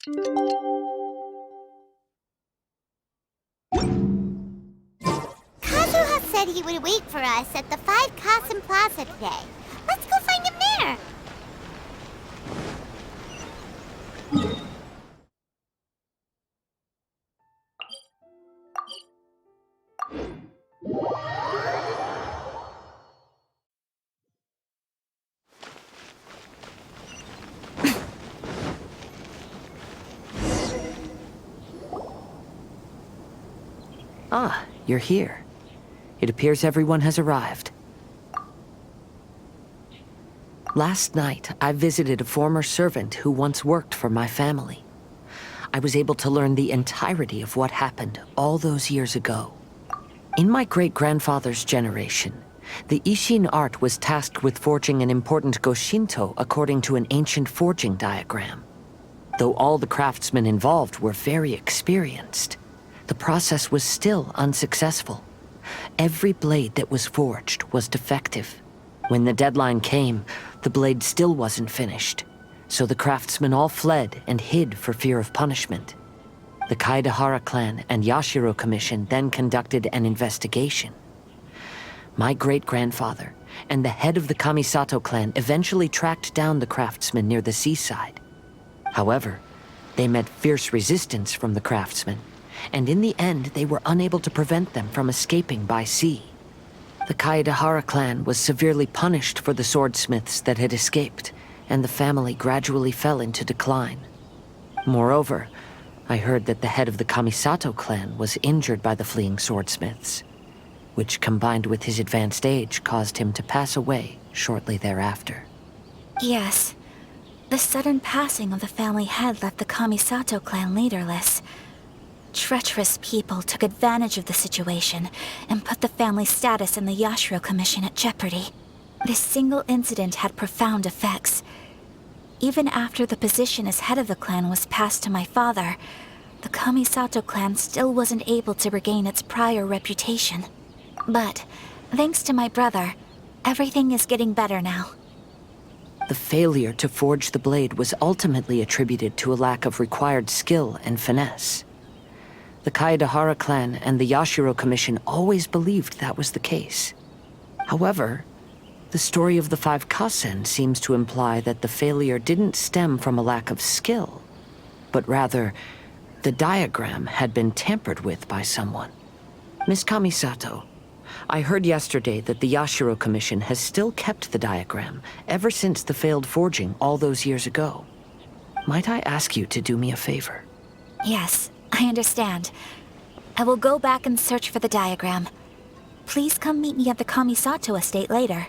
Kazuha said he would wait for us at the 5 Kasen Plaza today. Let's go find him there! Ah, you're here. It appears everyone has arrived. Last night, I visited a former servant who once worked for my family. I was able to learn the entirety of what happened all those years ago. In my great-grandfather's generation, the Ishin art was tasked with forging an important Goshinto according to an ancient forging diagram. Though all the craftsmen involved were very experienced, the process was still unsuccessful. Every blade that was forged was defective. When the deadline came, the blade still wasn't finished, so the craftsmen all fled and hid for fear of punishment. The Kaedehara clan and Yashiro Commission then conducted an investigation. My great-grandfather and the head of the Kamisato clan eventually tracked down the craftsmen near the seaside. However, they met fierce resistance from the craftsmen, and in the end they were unable to prevent them from escaping by sea. The Kaedehara clan was severely punished for the swordsmiths that had escaped, and the family gradually fell into decline. Moreover, I heard that the head of the Kamisato clan was injured by the fleeing swordsmiths, which combined with his advanced age caused him to pass away shortly thereafter. Yes. The sudden passing of the family head left the Kamisato clan leaderless. Treacherous people took advantage of the situation and put the family's status in the Yashiro Commission at jeopardy. This single incident had profound effects. Even after the position as head of the clan was passed to my father, the Kamisato clan still wasn't able to regain its prior reputation. But, thanks to my brother, everything is getting better now. The failure to forge the blade was ultimately attributed to a lack of required skill and finesse. The Kaedehara clan and the Yashiro Commission always believed that was the case. However, the story of the 5 Kasen seems to imply that the failure didn't stem from a lack of skill, but rather, the diagram had been tampered with by someone. Miss Kamisato, I heard yesterday that the Yashiro Commission has still kept the diagram ever since the failed forging all those years ago. Might I ask you to do me a favor? Yes, I understand. I will go back and search for the diagram. Please come meet me at the Kamisato estate later.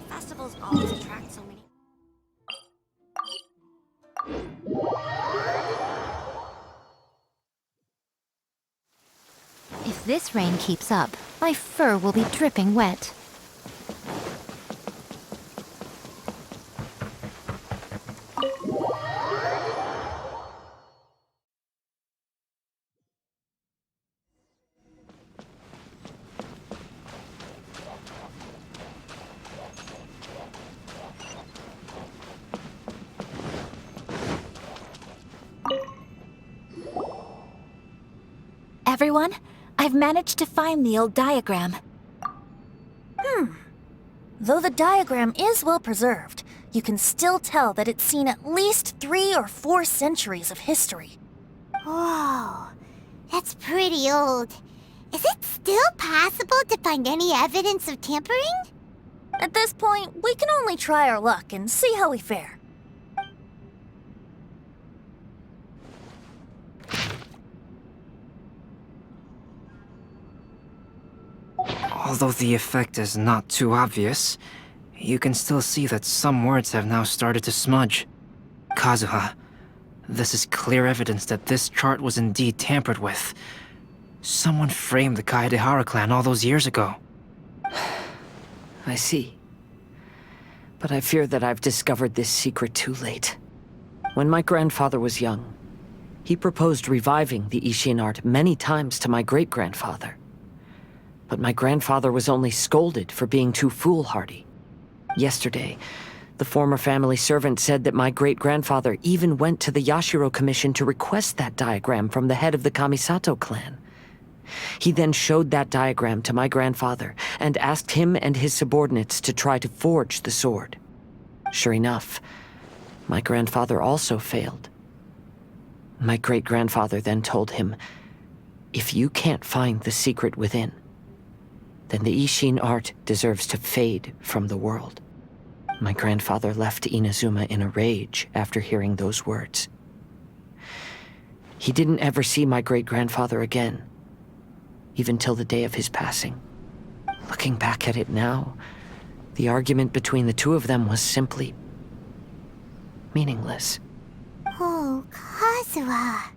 Festivals always attract so many. If this rain keeps up, my fur will be dripping wet. Everyone, I've managed to find the old diagram. Though the diagram is well preserved, you can still tell that it's seen at least 3 or 4 centuries of history. Whoa, that's pretty old. Is it still possible to find any evidence of tampering? At this point, we can only try our luck and see how we fare. Although the effect is not too obvious, you can still see that some words have now started to smudge. Kazuha, this is clear evidence that this chart was indeed tampered with. Someone framed the Kaedehara clan all those years ago. I see. But I fear that I've discovered this secret too late. When my grandfather was young, He proposed reviving the Ishin art many times to my great-grandfather. But my grandfather was only scolded for being too foolhardy. Yesterday, the former family servant said that my great-grandfather even went to the Yashiro Commission to request that diagram from the head of the Kamisato clan. He then showed that diagram to my grandfather and asked him and his subordinates to try to forge the sword. Sure enough, my grandfather also failed. My great-grandfather then told him, "If you can't find the secret within, then the Ishin art deserves to fade from the world." My grandfather left Inazuma in a rage after hearing those words. He didn't ever see my great-grandfather again, even till the day of his passing. Looking back at it now, the argument between the two of them was simply meaningless. Oh, Kazuha.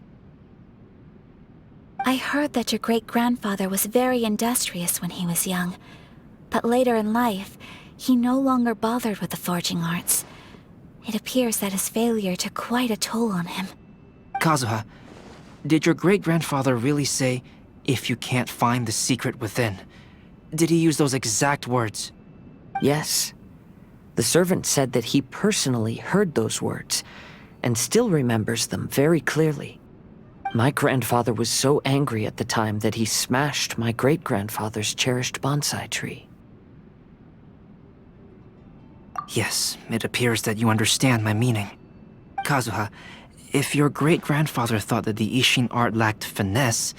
I heard that your great-grandfather was very industrious when he was young, but later in life, he no longer bothered with the forging arts. It appears that his failure took quite a toll on him. Kazuha, did your great-grandfather really say, "If you can't find the secret within"? Did he use those exact words? Yes. The servant said that he personally heard those words, and still remembers them very clearly. My grandfather was so angry at the time that he smashed my great-grandfather's cherished bonsai tree. Yes, it appears that you understand my meaning. Kazuha, if your great-grandfather thought that the Ishin art lacked finesse,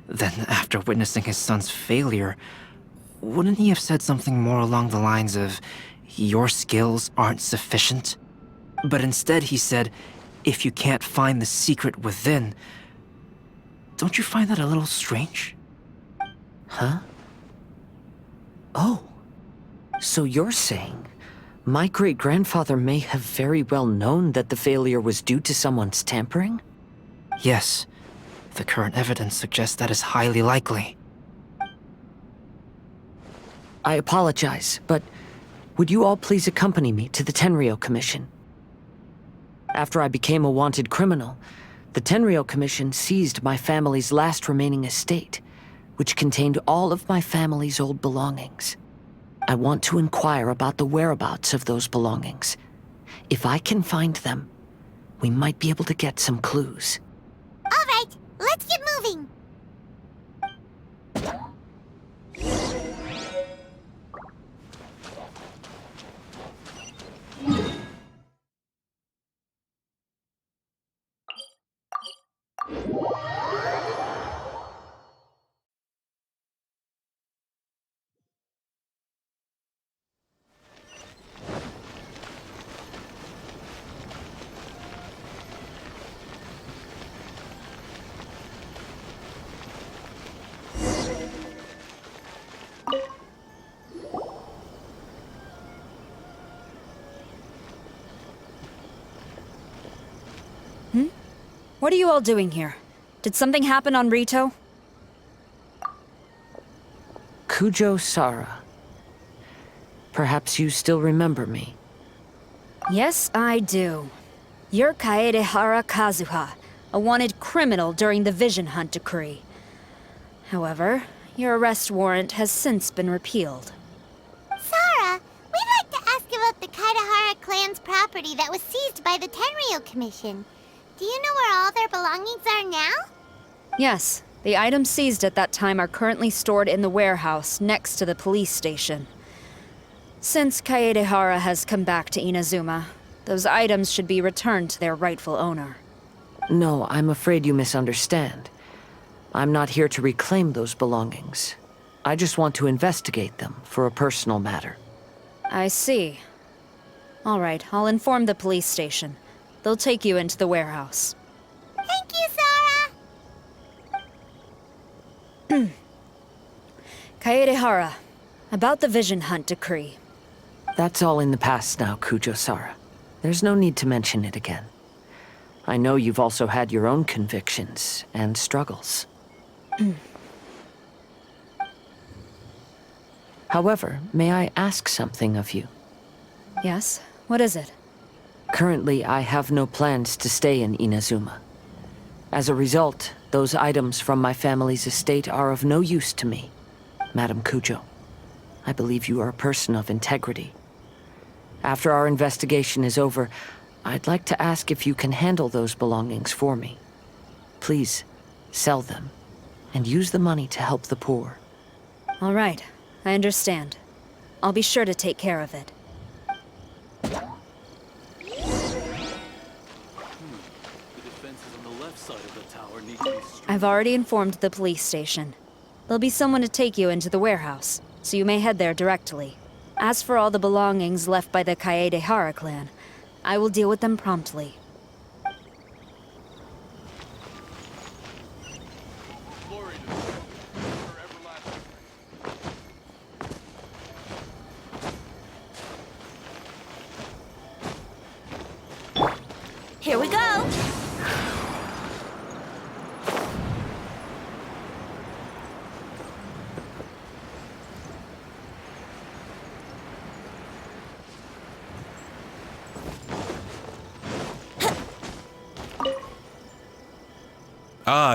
then after witnessing his son's failure, wouldn't he have said something more along the lines of, "Your skills aren't sufficient"? But instead he said, "If you can't find the secret within." Don't you find that a little strange? Huh? Oh. So you're saying my great-grandfather may have very well known that the failure was due to someone's tampering? Yes. The current evidence suggests that is highly likely. I apologize, but would you all please accompany me to the Tenryo Commission? After I became a wanted criminal, the Tenryo Commission seized my family's last remaining estate, which contained all of my family's old belongings. I want to inquire about the whereabouts of those belongings. If I can find them, we might be able to get some clues. All right, let's get moving. What are you all doing here? Did something happen on Rito? Kujo Sara. Perhaps you still remember me. Yes, I do. You're Kaedehara Kazuha, a wanted criminal during the Vision Hunt decree. However, your arrest warrant has since been repealed. Sarah, we'd like to ask about the Kaidahara clan's property that was seized by the Tenryo Commission. Do you know where all their belongings are now? Yes, the items seized at that time are currently stored in the warehouse next to the police station. Since Kaedehara has come back to Inazuma, those items should be returned to their rightful owner. No, I'm afraid you misunderstand. I'm not here to reclaim those belongings. I just want to investigate them for a personal matter. I see. All right, I'll inform the police station. They'll take you into the warehouse. Thank you, Sarah! Kaedehara, about the Vision Hunt decree. That's all in the past now, Kujo-Sara. There's no need to mention it again. I know you've also had your own convictions and struggles. However, may I ask something of you? Yes? What is it? Currently, I have no plans to stay in Inazuma. As a result, those items from my family's estate are of no use to me. Madam Kujo, I believe you are a person of integrity. After our investigation is over, I'd like to ask if you can handle those belongings for me. Please, sell them, and use the money to help the poor. All right, I understand. I'll be sure to take care of it. The defenses on the left side of the tower need to be strengthened. I've already informed the police station. There'll be someone to take you into the warehouse, so you may head there directly. As for all the belongings left by the Kaedehara clan, I will deal with them promptly. Glory to God, for everlasting. Here we go!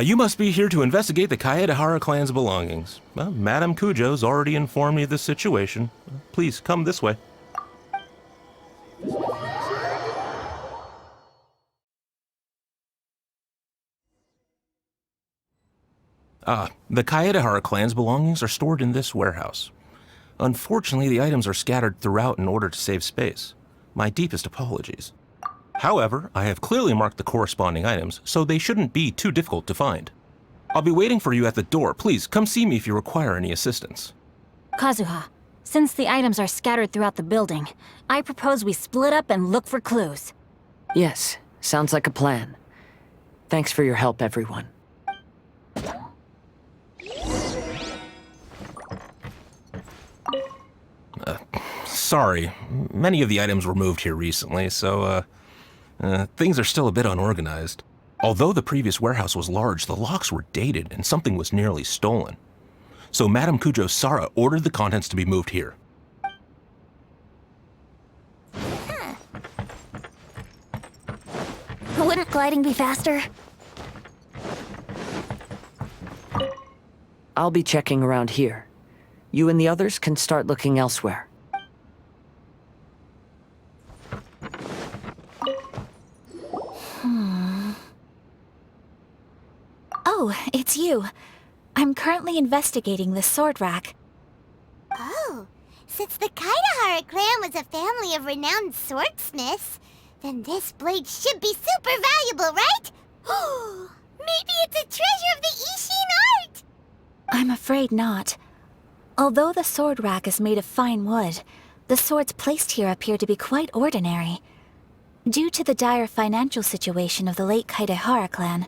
You must be here to investigate the Kaedehara clan's belongings. Well, Madame Kujo's already informed me of the situation. Please, come this way. The Kaedehara clan's belongings are stored in this warehouse. Unfortunately, the items are scattered throughout in order to save space. My deepest apologies. However, I have clearly marked the corresponding items, so they shouldn't be too difficult to find. I'll be waiting for you at the door. Please, come see me if you require any assistance. Kazuha, since the items are scattered throughout the building, I propose we split up and look for clues. Yes, sounds like a plan. Thanks for your help, everyone. Sorry, many of the items were moved here recently, so, things are still a bit unorganized. Although the previous warehouse was large, the locks were dated and something was nearly stolen. So Madame Kujo Sara ordered the contents to be moved here. Wouldn't gliding be faster? I'll be checking around here. You and the others can start looking elsewhere. Oh, it's you. I'm currently investigating the sword rack. Oh, since the Kaedehara clan was a family of renowned swordsmiths, then this blade should be super valuable, right? Maybe it's a treasure of the Ishin art! I'm afraid not. Although the sword rack is made of fine wood, the swords placed here appear to be quite ordinary. Due to the dire financial situation of the late Kaedehara clan,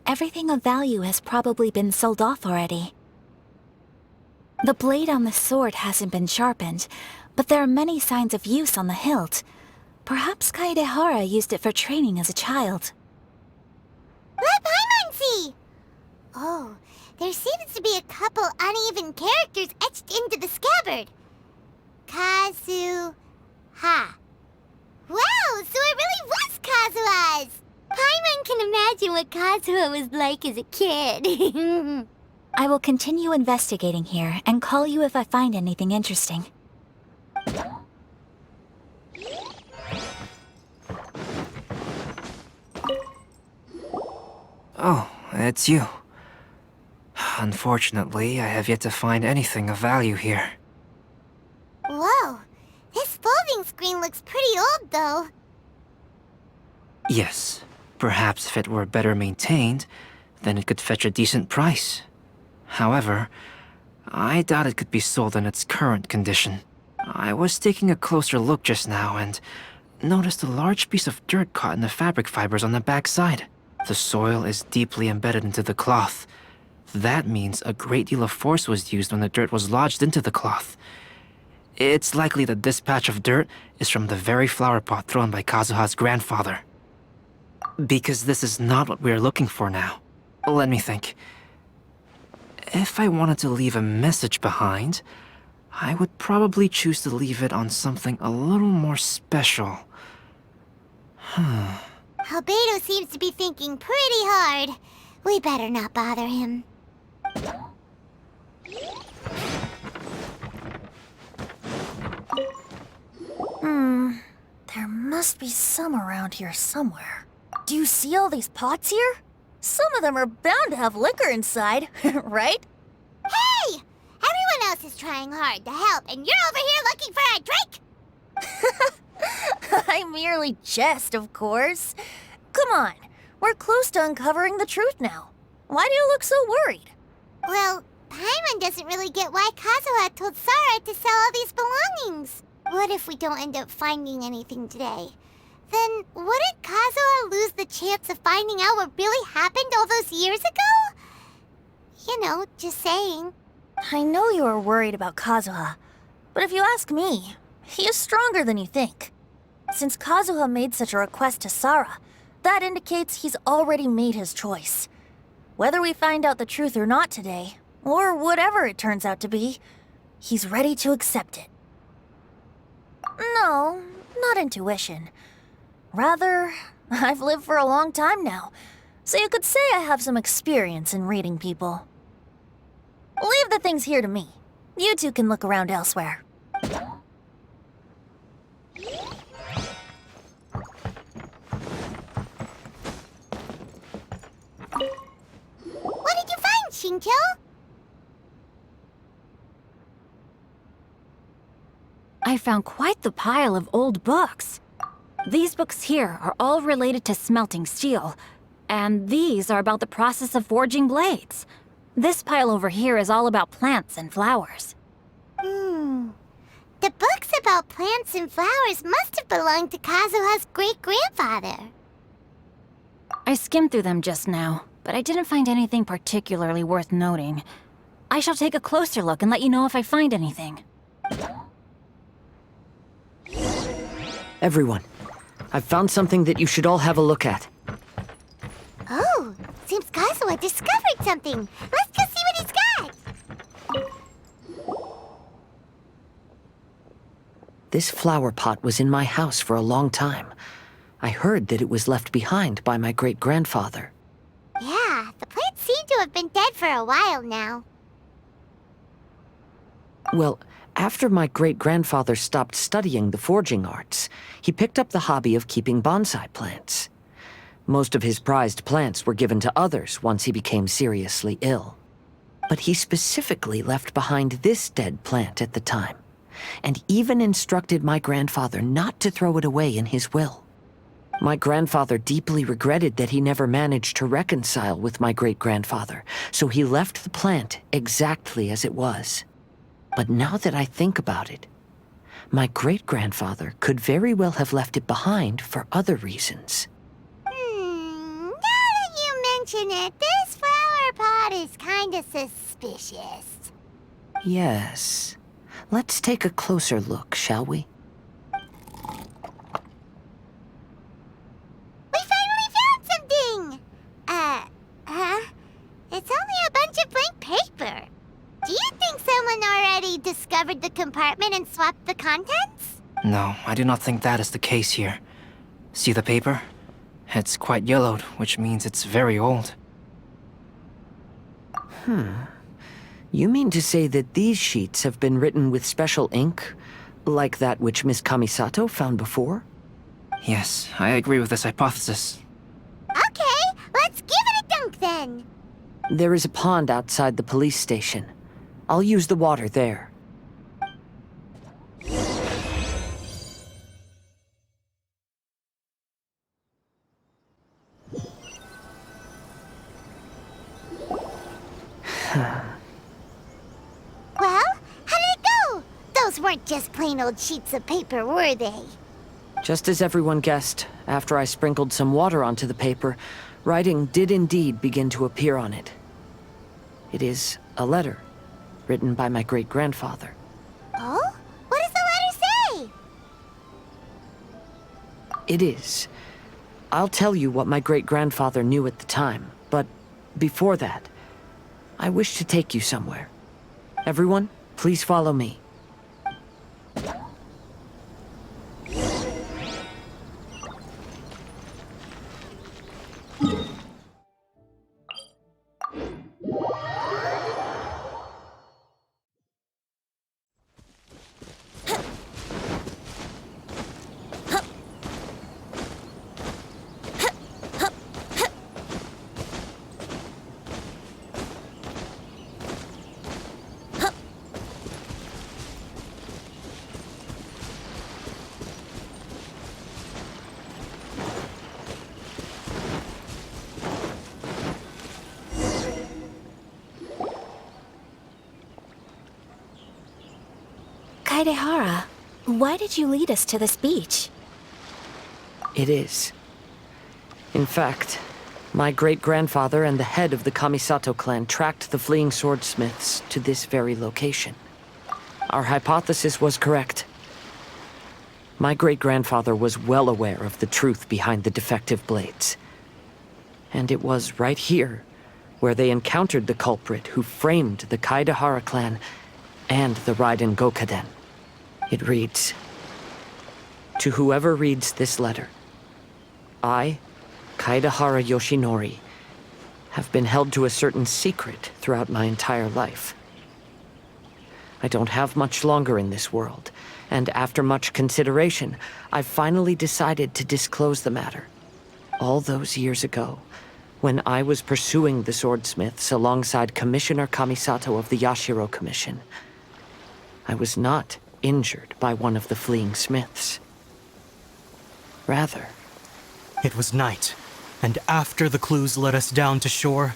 everything of value has probably been sold off already. The blade on the sword hasn't been sharpened, but there are many signs of use on the hilt. Perhaps Kaedehara used it for training as a child. Let Paimon see! Oh, there seems to be a couple uneven characters etched into the scabbard. Kazu... Ha. Wow, so it really was Kazuha's! Paimon can imagine what Kazuha was like as a kid. I will continue investigating here and call you if I find anything interesting. Oh, it's you. Unfortunately, I have yet to find anything of value here. Whoa, this folding screen looks pretty old, though. Yes, perhaps if it were better maintained, then it could fetch a decent price. However, I doubt it could be sold in its current condition. I was taking a closer look just now and noticed a large piece of dirt caught in the fabric fibers on the back side. The soil is deeply embedded into the cloth. That means a great deal of force was used when the dirt was lodged into the cloth. It's likely that this patch of dirt is from the very flower pot thrown by Kazuha's grandfather. Because this is not what we're looking for now. Let me think. If I wanted to leave a message behind, I would probably choose to leave it on something a little more special. Huh? Albedo seems to be thinking pretty hard. We better not bother him. There must be some around here somewhere. Do you see all these pots here? Some of them are bound to have liquor inside, right? Hey! Everyone else is trying hard to help, and you're over here looking for a drink? I merely jest, of course. Come on, we're close to uncovering the truth now. Why do you look so worried? Well, Paimon doesn't really get why Kazuha told Sarah to sell all these belongings. What if we don't end up finding anything today? Then wouldn't Kazuha lose the chance of finding out what really happened all those years ago? You know, just saying. I know you are worried about Kazuha, but if you ask me, he is stronger than you think. Since Kazuha made such a request to Sarah, that indicates he's already made his choice. Whether we find out the truth or not today, or whatever it turns out to be, he's ready to accept it. No, not intuition. Rather, I've lived for a long time now, so you could say I have some experience in reading people. Leave the things here to me. You two can look around elsewhere. What did you find, Shinjo? I found quite the pile of old books. These books here are all related to smelting steel, and these are about the process of forging blades. This pile over here is all about plants and flowers. The books about plants and flowers must have belonged to Kazuha's great-grandfather. I skimmed through them just now, but I didn't find anything particularly worth noting. I shall take a closer look and let you know if I find anything. Everyone, I've found something that you should all have a look at. Oh, seems Kazuha discovered something. Let's go see what he's got. This flower pot was in my house for a long time. I heard that it was left behind by my great-grandfather. Yeah, the plants seem to have been dead for a while now. Well, after my great-grandfather stopped studying the forging arts, he picked up the hobby of keeping bonsai plants. Most of his prized plants were given to others once he became seriously ill. But he specifically left behind this dead plant at the time, and even instructed my grandfather not to throw it away in his will. My grandfather deeply regretted that he never managed to reconcile with my great-grandfather, so he left the plant exactly as it was. But now that I think about it, my great-grandfather could very well have left it behind for other reasons. Now that you mention it, this flower pot is kinda suspicious. Yes. Let's take a closer look, shall we? We finally found something! It's only a bunch of blank paper. Do you think someone already discovered the compartment and swapped the contents? No, I do not think that is the case here. See the paper? It's quite yellowed, which means it's very old. You mean to say that these sheets have been written with special ink, like that which Miss Kamisato found before? Yes, I agree with this hypothesis. Okay, let's give it a dunk then. There is a pond outside the police station. I'll use the water there. Well, how did it go? Those weren't just plain old sheets of paper, were they? Just as everyone guessed, after I sprinkled some water onto the paper, writing did indeed begin to appear on it. It is a letter, written by my great-grandfather. Oh? What does the letter say? It is. I'll tell you what my great-grandfather knew at the time, but before that, I wish to take you somewhere. Everyone, please follow me. Kaedehara, why did you lead us to this beach? It is. In fact, my great-grandfather and the head of the Kamisato clan tracked the fleeing swordsmiths to this very location. Our hypothesis was correct. My great-grandfather was well aware of the truth behind the defective blades. And it was right here where they encountered the culprit who framed the Kaedehara clan and the Raiden Gokaden. It reads, "To whoever reads this letter, I, Kaedehara Yoshinori, have been held to a certain secret throughout my entire life. I don't have much longer in this world, and after much consideration, I've finally decided to disclose the matter. All those years ago, when I was pursuing the swordsmiths alongside Commissioner Kamisato of the Yashiro Commission, I was not injured by one of the fleeing smiths. Rather, It was night, and after the clues led us down to shore,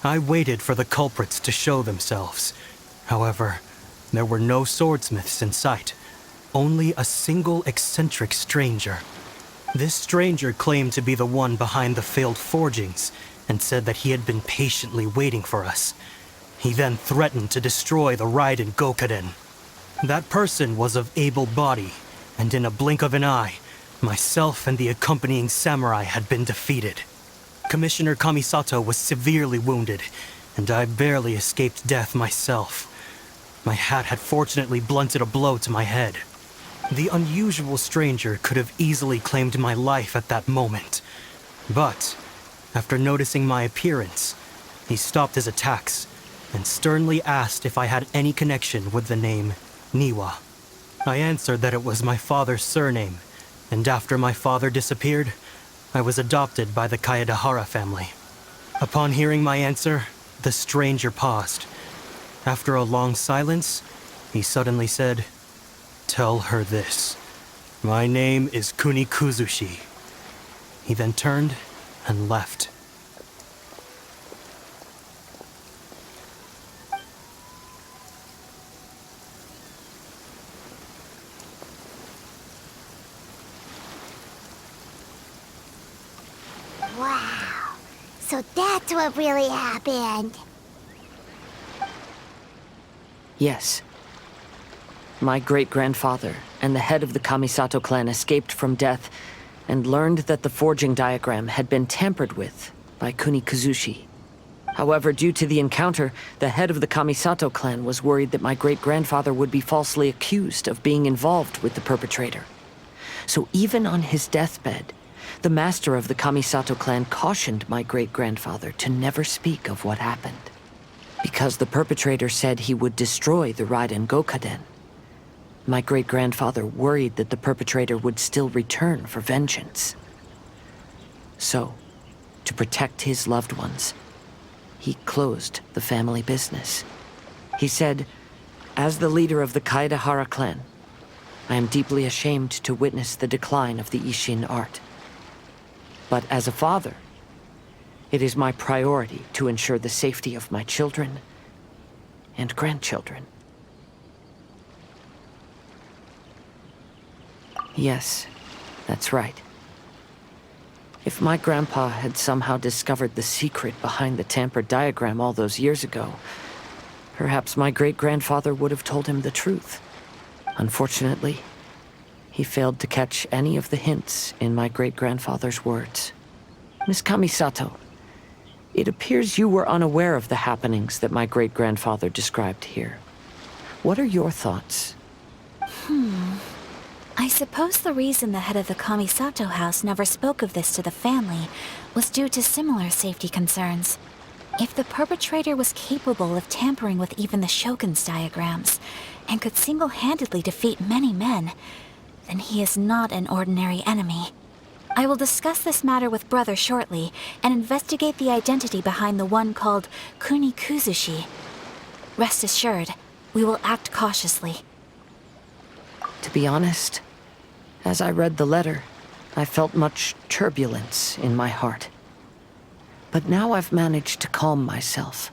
I waited for the culprits to show themselves. However, there were no swordsmiths in sight, only a single eccentric stranger. This stranger claimed to be the one behind the failed forgings and said that he had been patiently waiting for us. He then threatened to destroy the Raiden Gokaden. That person was of able body, and in a blink of an eye, myself and the accompanying samurai had been defeated. Commissioner Kamisato was severely wounded, and I barely escaped death myself. My hat had fortunately blunted a blow to my head. The unusual stranger could have easily claimed my life at that moment. But, after noticing my appearance, he stopped his attacks and sternly asked if I had any connection with the name Niwa. I answered that it was my father's surname, and after my father disappeared, I was adopted by the Kaedehara family. Upon hearing my answer, the stranger paused. After a long silence, he suddenly said, "Tell her this. My name is Kunikuzushi." He then turned and left. Wow. So that's what really happened. yes. My great-grandfather and the head of the Kamisato clan escaped from death and learned that the forging diagram had been tampered with by Kunikuzushi. However, due to the encounter, the head of the Kamisato clan was worried that my great-grandfather would be falsely accused of being involved with the perpetrator. So even on his deathbed, the master of the Kamisato clan cautioned my great-grandfather to never speak of what happened, because the perpetrator said he would destroy the Raiden Gokaden. My great-grandfather worried that the perpetrator would still return for vengeance. So, to protect his loved ones, he closed the family business. He said, "As the leader of the Kaedehara clan, I am deeply ashamed to witness the decline of the Ishin art. But as a father, it is my priority to ensure the safety of my children and grandchildren." Yes, that's right. If my grandpa had somehow discovered the secret behind the tampered diagram all those years ago, perhaps my great-grandfather would have told him the truth. Unfortunately, he failed to catch any of the hints in my great-grandfather's words. Miss Kamisato, it appears you were unaware of the happenings that my great-grandfather described here. What are your thoughts? I suppose the reason the head of the Kamisato house never spoke of this to the family was due to similar safety concerns. If the perpetrator was capable of tampering with even the Shogun's diagrams, and could single-handedly defeat many men, then he is not an ordinary enemy. I will discuss this matter with Brother shortly, and investigate the identity behind the one called Kunikuzushi. Rest assured, we will act cautiously. To be honest, as I read the letter, I felt much turbulence in my heart. But now I've managed to calm myself.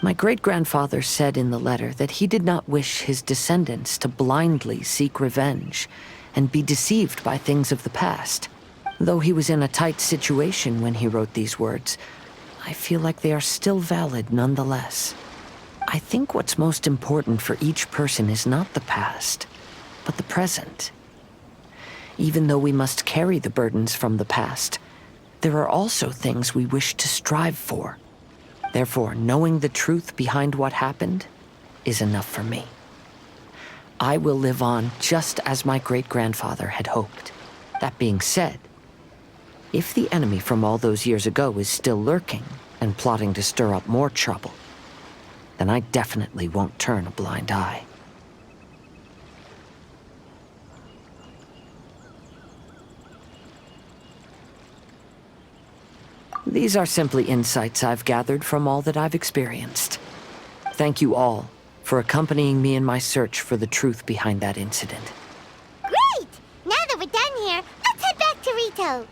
My great-grandfather said in the letter that he did not wish his descendants to blindly seek revenge and be deceived by things of the past. Though he was in a tight situation when he wrote these words, I feel like they are still valid nonetheless. I think what's most important for each person is not the past, but the present. Even though we must carry the burdens from the past, there are also things we wish to strive for. Therefore, knowing the truth behind what happened is enough for me. I will live on just as my great-grandfather had hoped. That being said, if the enemy from all those years ago is still lurking and plotting to stir up more trouble, then I definitely won't turn a blind eye. These are simply insights I've gathered from all that I've experienced. Thank you all for accompanying me in my search for the truth behind that incident. Great! Now that we're done here, let's head back to Rito.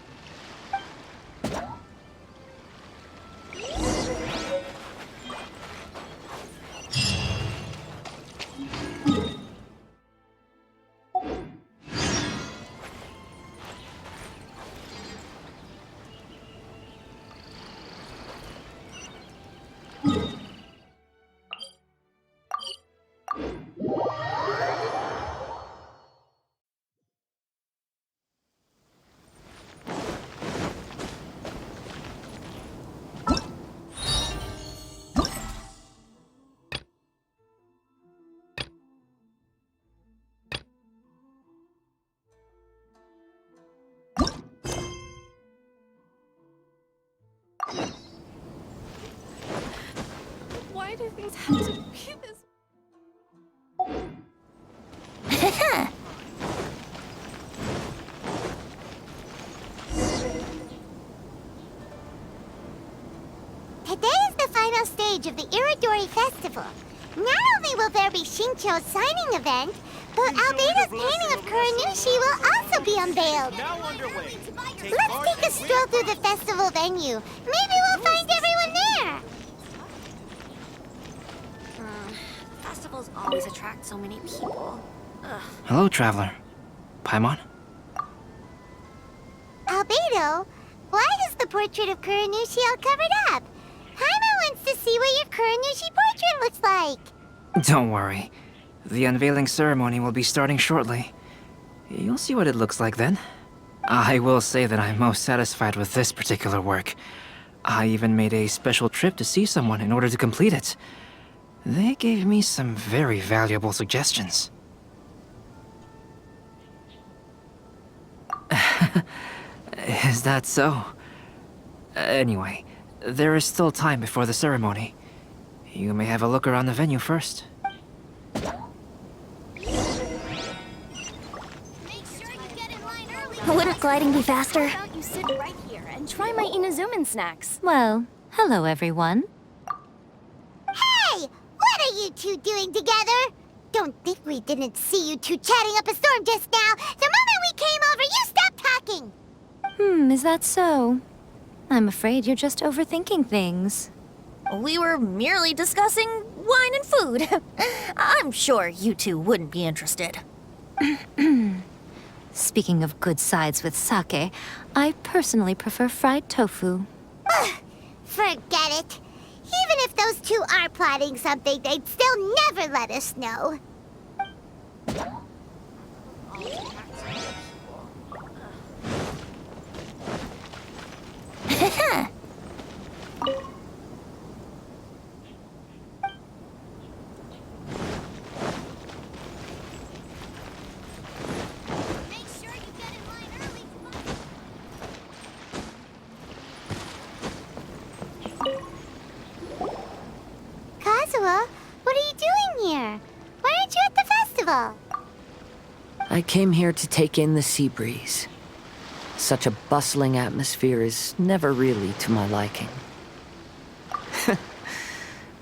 Why do things have to be this? Today is the final stage of the Iridori Festival. Not only will there be Shincho's signing event, but Albedo's painting of Kuranushi will also be unveiled. Let's take a stroll through the festival venue. Maybe we'll find everyone there. Festivals always attract so many people. Ugh. Hello, traveler. Paimon? Albedo, why is the portrait of Kuranushi all covered up? Paimon wants to see what your Kuranushi portrait looks like. Don't worry. The unveiling ceremony will be starting shortly. You'll see what it looks like then. I will say that I'm most satisfied with this particular work. I even made a special trip to see someone in order to complete it. They gave me some very valuable suggestions. Is that so? Anyway, there is still time before the ceremony. You may have a look around the venue first. Wouldn't gliding be faster? How about you sit right here and try my Inazuman snacks? Well, hello everyone. Hey! What are you two doing together? Don't think we didn't see you two chatting up a storm just now. The moment we came over, you stopped talking. Is that so? I'm afraid you're just overthinking things. We were merely discussing wine and food. I'm sure you two wouldn't be interested. Speaking of good sides with sake, I personally prefer fried tofu. Forget it. Even if those two are plotting something, they'd still never let us know. Kazuha, what are you doing here? Why aren't you at the festival? I came here to take in the sea breeze. Such a bustling atmosphere is never really to my liking.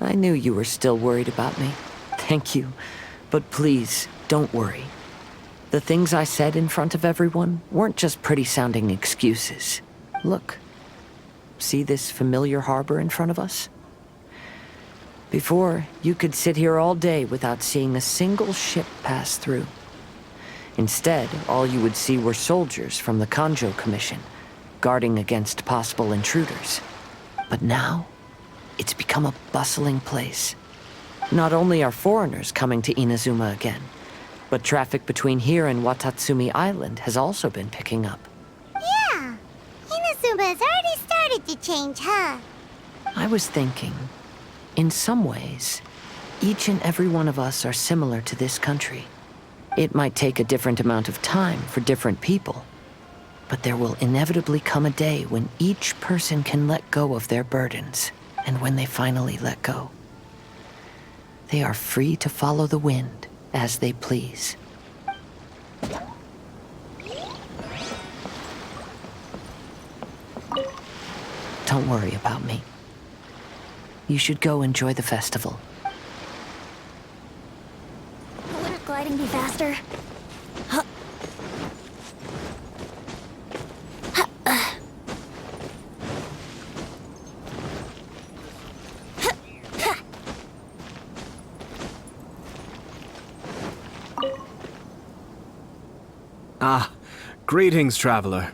I knew you were still worried about me. Thank you. But please, don't worry. The things I said in front of everyone weren't just pretty-sounding excuses. Look. See this familiar harbor in front of us? Before, you could sit here all day without seeing a single ship pass through. Instead, all you would see were soldiers from the Kanjo Commission, guarding against possible intruders. But now, it's become a bustling place. Not only are foreigners coming to Inazuma again, but traffic between here and Watatsumi Island has also been picking up. Yeah, Inazuma has already started to change, huh? I was thinking, in some ways, each and every one of us are similar to this country. It might take a different amount of time for different people, but there will inevitably come a day when each person can let go of their burdens, and when they finally let go, they are free to follow the wind as they please. Don't worry about me. You should go enjoy the festival. Wouldn't gliding be faster? Ah, greetings, traveler.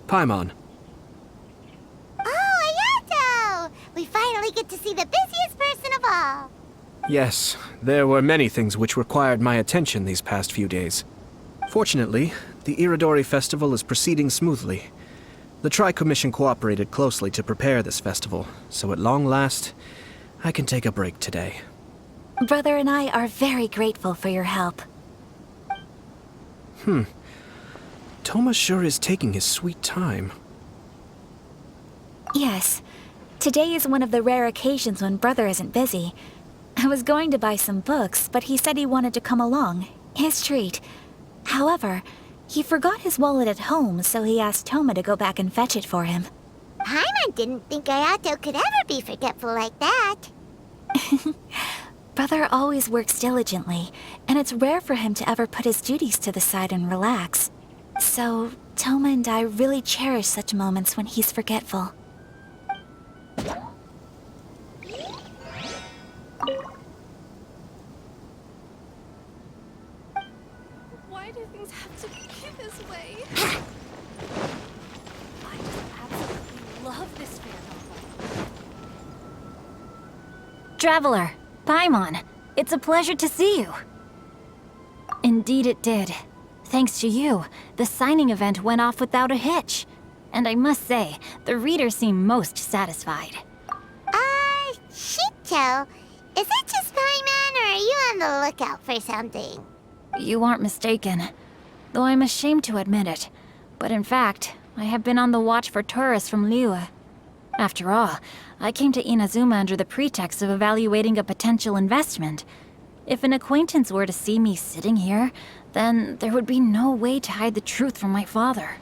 Paimon. Oh, Ayato! We finally get to see the busiest person of all. Yes, there were many things which required my attention these past few days. Fortunately, the Iridori Festival is proceeding smoothly. The Tri-Commission cooperated closely to prepare this festival, so at long last, I can take a break today. Brother and I are very grateful for your help. Toma sure is taking his sweet time. Yes. Today is one of the rare occasions when Brother isn't busy. I was going to buy some books, but he said he wanted to come along. His treat. However, he forgot his wallet at home, so he asked Toma to go back and fetch it for him. Paimon didn't think Ayato could ever be forgetful like that. Brother always works diligently, and it's rare for him to ever put his duties to the side and relax. So, Toma and I really cherish such moments when he's forgetful. Why do things have to be this way? I just absolutely love this fair novel. Traveler, Paimon, it's a pleasure to see you. Indeed it did. Thanks to you, the signing event went off without a hitch. And I must say, the readers seem most satisfied. Shito, is it just Paimon, or are you on the lookout for something? You aren't mistaken, though I'm ashamed to admit it. But in fact, I have been on the watch for tourists from Liyue. After all, I came to Inazuma under the pretext of evaluating a potential investment. If an acquaintance were to see me sitting here, then there would be no way to hide the truth from my father.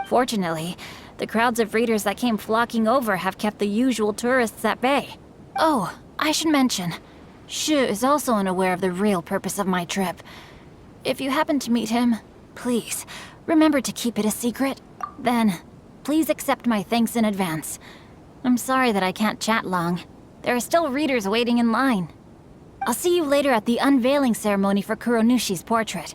Fortunately, the crowds of readers that came flocking over have kept the usual tourists at bay. Oh, I should mention, Hues is also unaware of the real purpose of my trip. If you happen to meet him, please, remember to keep it a secret. Then, please accept my thanks in advance. I'm sorry that I can't chat long. There are still readers waiting in line. I'll see you later at the unveiling ceremony for Kuronushi's portrait.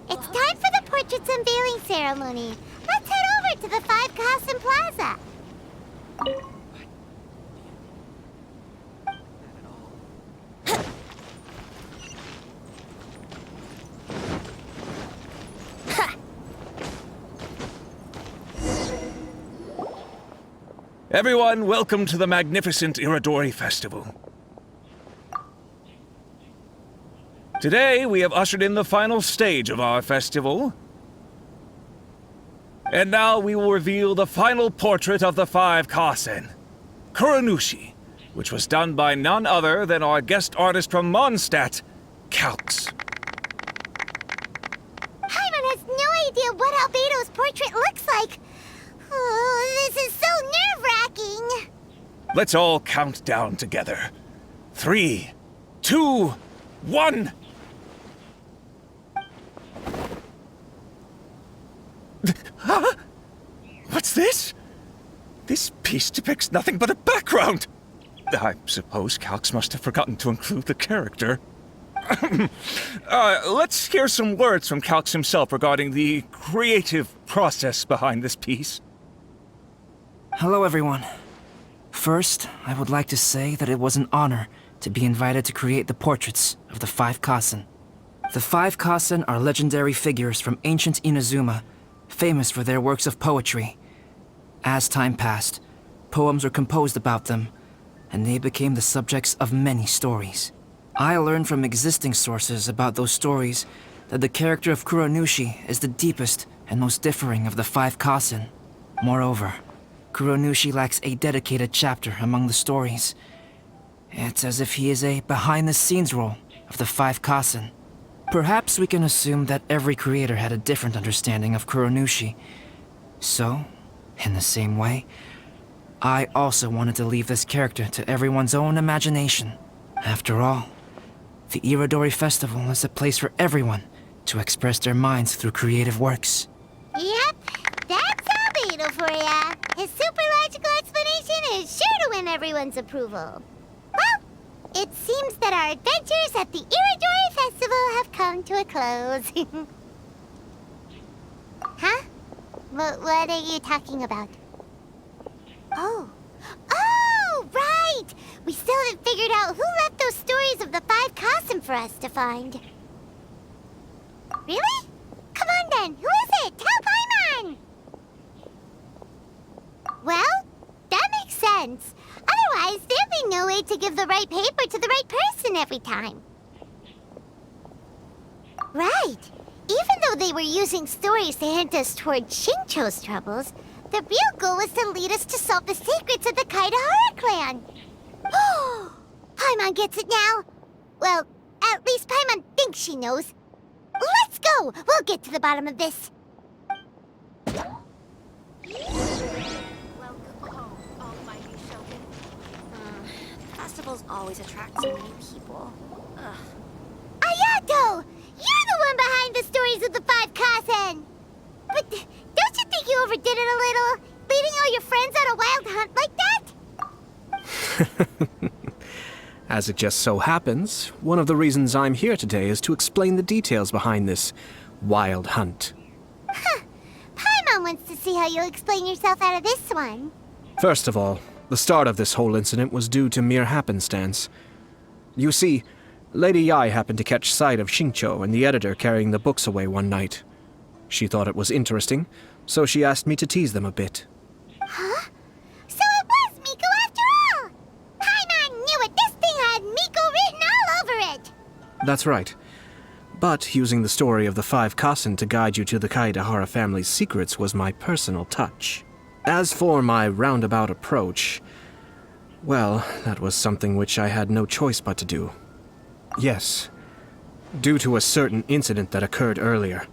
It's time for the portrait's unveiling ceremony. Let's head over to the 5 Kasen Plaza. Everyone, welcome to the magnificent Iridori Festival. Today, we have ushered in the final stage of our festival. And now we will reveal the final portrait of the 5 Kasen, Kuronushi, which was done by none other than our guest artist from Mondstadt, Calx. Paimon has no idea what Albedo's portrait looks like. Oh, this is so nerve-wracking. Let's all count down together. 3, 2, 1. Huh? What's this? This piece depicts nothing but a background! I suppose Calx must have forgotten to include the character. Let's hear some words from Calx himself regarding the creative process behind this piece. Hello, everyone. First, I would like to say that it was an honor to be invited to create the portraits of the 5 Kasen. The 5 Kasen are legendary figures from ancient Inazuma, famous for their works of poetry. As time passed, poems were composed about them, and they became the subjects of many stories. I learned from existing sources about those stories that the character of Kuronushi is the deepest and most differing of the 5 Kasen. Moreover, Kuronushi lacks a dedicated chapter among the stories. It's as if he is a behind-the-scenes role of the 5 Kasen. Perhaps we can assume that every creator had a different understanding of Kuronushi. So, in the same way, I also wanted to leave this character to everyone's own imagination. After all, the Irodori Festival is a place for everyone to express their minds through creative works. Yep, that's Albedo for ya. His super logical explanation is sure to win everyone's approval. Well, it seems that our adventures at the Irodori Festival have come to a close. Huh? What are you talking about? Oh, right! We still haven't figured out who left those stories of the 5 Kasen for us to find. Really? Come on then, who is it? Tell Paimon! Well, that makes sense. Otherwise, there'd be no way to give the right paper to the right person every time. Right. Even though they were using stories to hint us toward Shincho's troubles, the real goal was to lead us to solve the secrets of the Kaidahara clan. Oh, Paimon gets it now. Well, at least Paimon thinks she knows. Let's go! We'll get to the bottom of this. Welcome home, almighty Shogun. Festivals always attract so many people. Ugh. Ayato! You're the one behind the stories of the 5 Kasen! But don't you think you overdid it a little? Leading all your friends on a wild hunt like that? As it just so happens, one of the reasons I'm here today is to explain the details behind this wild hunt. Huh. Paimon wants to see how you'll explain yourself out of this one. First of all, the start of this whole incident was due to mere happenstance. You see, Lady Yai happened to catch sight of Shincho and the editor carrying the books away one night. She thought it was interesting, so she asked me to tease them a bit. Huh? So it was Miko after all! Paimon knew it! This thing had Miko written all over it! That's right. But using the story of the 5 Kasen to guide you to the Kaidahara family's secrets was my personal touch. As for my roundabout approach, well, that was something which I had no choice but to do. Yes. Due to a certain incident that occurred earlier,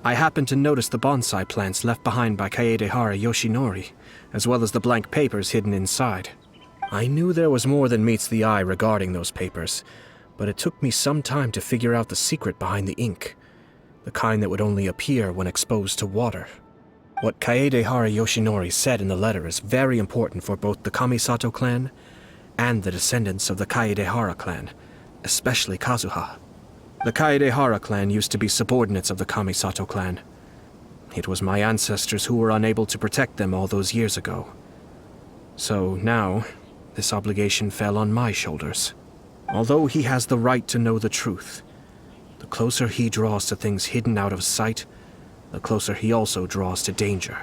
I happened to notice the bonsai plants left behind by Kaedehara Yoshinori, as well as the blank papers hidden inside. I knew there was more than meets the eye regarding those papers, but it took me some time to figure out the secret behind the ink, the kind that would only appear when exposed to water. What Kaedehara Yoshinori said in the letter is very important for both the Kamisato clan and the descendants of the Kaedehara clan, especially Kazuha. The Kaedehara clan used to be subordinates of the Kamisato clan. It was my ancestors who were unable to protect them all those years ago. So now, this obligation fell on my shoulders. Although he has the right to know the truth, the closer he draws to things hidden out of sight, the closer he also draws to danger.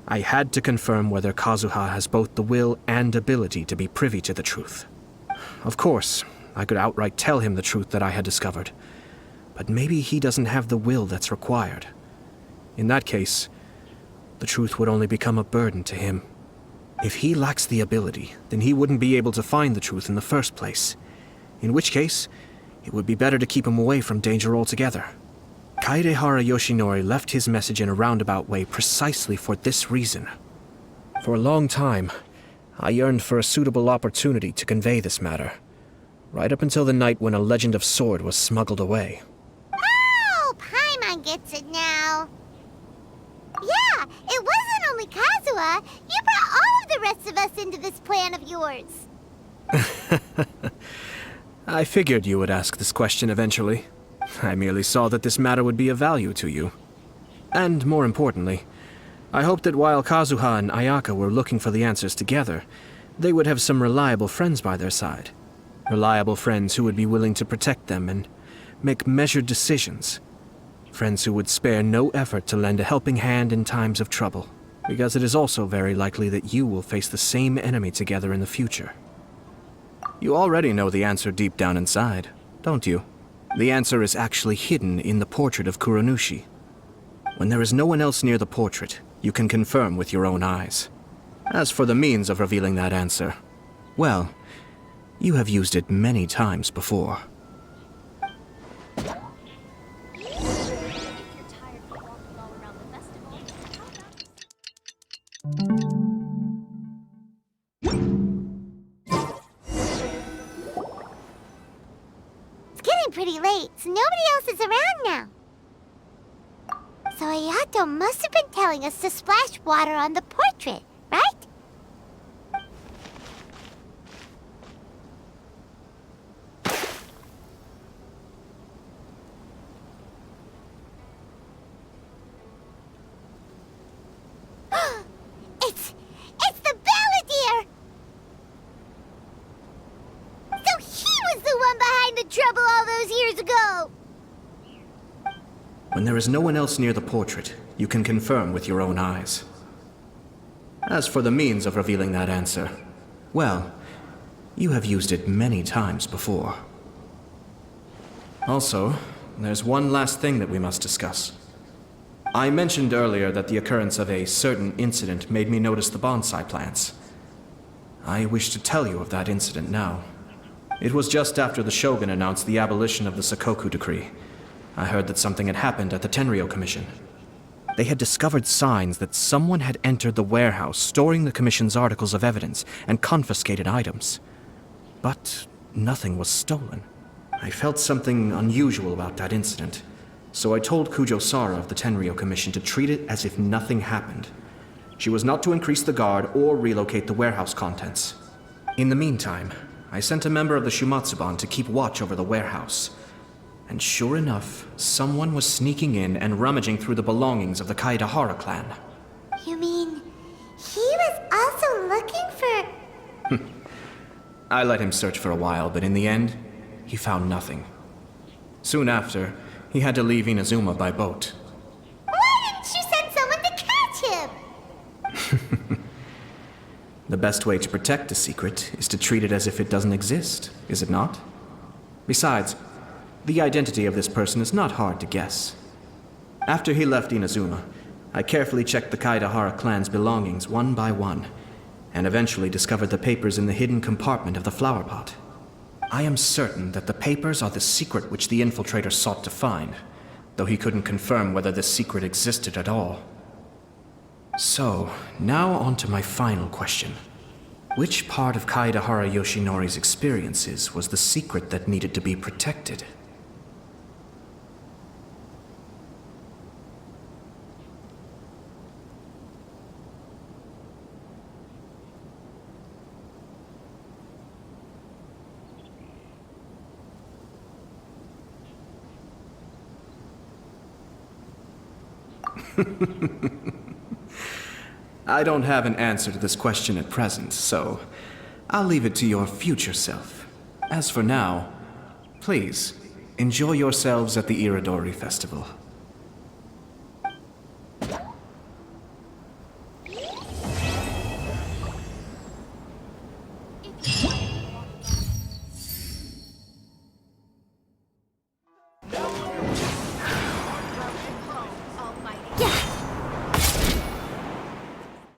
I had to confirm whether Kazuha has both the will and ability to be privy to the truth. Of course, I could outright tell him the truth that I had discovered, but maybe he doesn't have the will that's required. In that case, the truth would only become a burden to him. If he lacks the ability, then he wouldn't be able to find the truth in the first place, in which case, it would be better to keep him away from danger altogether. Kaedehara Yoshinori left his message in a roundabout way precisely for this reason. For a long time, I yearned for a suitable opportunity to convey this matter, right up until the night when a legend of sword was smuggled away. Oh, Paimon gets it now. Yeah, it wasn't only Kazuha Kazuha, you brought all of the rest of us into this plan of yours. I figured you would ask this question eventually. I merely saw that this matter would be of value to you. And more importantly, I hoped that while Kazuha and Ayaka were looking for the answers together, they would have some reliable friends by their side. Reliable friends who would be willing to protect them and make measured decisions. Friends who would spare no effort to lend a helping hand in times of trouble, because it is also very likely that you will face the same enemy together in the future. You already know the answer deep down inside, don't you? The answer is actually hidden in the portrait of Kuranushi. When there is no one else near the portrait, you can confirm with your own eyes. As for the means of revealing that answer, well, you have used it many times before. It's getting pretty late, so nobody else is around now. So Ayato must have been telling us to splash water on the portrait, right? It's the Balladeer! So he was the one behind the trouble all those years ago! When there is no one else near the portrait, you can confirm with your own eyes. As for the means of revealing that answer, well, you have used it many times before. Also, there's one last thing that we must discuss. I mentioned earlier that the occurrence of a certain incident made me notice the bonsai plants. I wish to tell you of that incident now. It was just after the Shogun announced the abolition of the Sakoku Decree. I heard that something had happened at the Tenryou Commission. They had discovered signs that someone had entered the warehouse storing the Commission's articles of evidence and confiscated items. But nothing was stolen. I felt something unusual about that incident, so I told Kujo Sara of the Tenryou Commission to treat it as if nothing happened. She was not to increase the guard or relocate the warehouse contents. In the meantime, I sent a member of the Shumatsuban to keep watch over the warehouse. And sure enough, someone was sneaking in and rummaging through the belongings of the Kaedahara clan. You mean, he was also looking for... I let him search for a while, but in the end, he found nothing. Soon after, he had to leave Inazuma by boat. Why didn't you send someone to catch him? The best way to protect a secret is to treat it as if it doesn't exist, is it not? Besides, the identity of this person is not hard to guess. After he left Inazuma, I carefully checked the Kaedahara clan's belongings one by one, and eventually discovered the papers in the hidden compartment of the flower pot. I am certain that the papers are the secret which the infiltrator sought to find, though he couldn't confirm whether this secret existed at all. So, now on to my final question. Which part of Kaedahara Yoshinori's experiences was the secret that needed to be protected? I don't have an answer to this question at present, so I'll leave it to your future self. As for now, please, enjoy yourselves at the Iridori Festival.